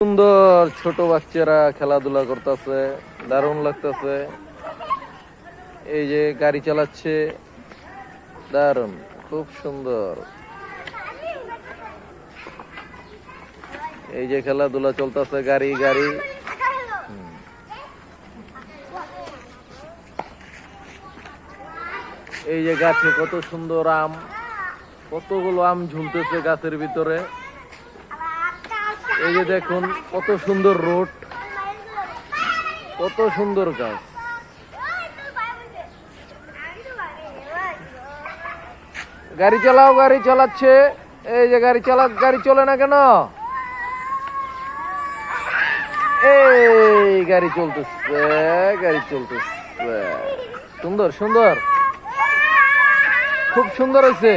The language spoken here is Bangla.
সুন্দর ছোট বাচ্চারা খেলাধুলা করতেছে, দারুণ লাগতেছে। এই যে গাড়ি চালাচ্ছে, দারুণ, খুব সুন্দর। এই যে খেলাধুলা চলতেছে, গাড়ি গাড়ি। এই যে গাছে কত সুন্দর আম, কতগুলো আম ঝুলতেছে গাছের ভিতরে। এই যে দেখুন কত সুন্দর রোড, কত সুন্দর গাছ। গাড়ি চালাও, গাড়ি চালাচ্ছে। এই যে গাড়ি গাড়ি চলে না কেন? এই গাড়ি চলতেছে, গাড়ি চলতেছে। সুন্দর সুন্দর, খুব সুন্দর হয়েছে।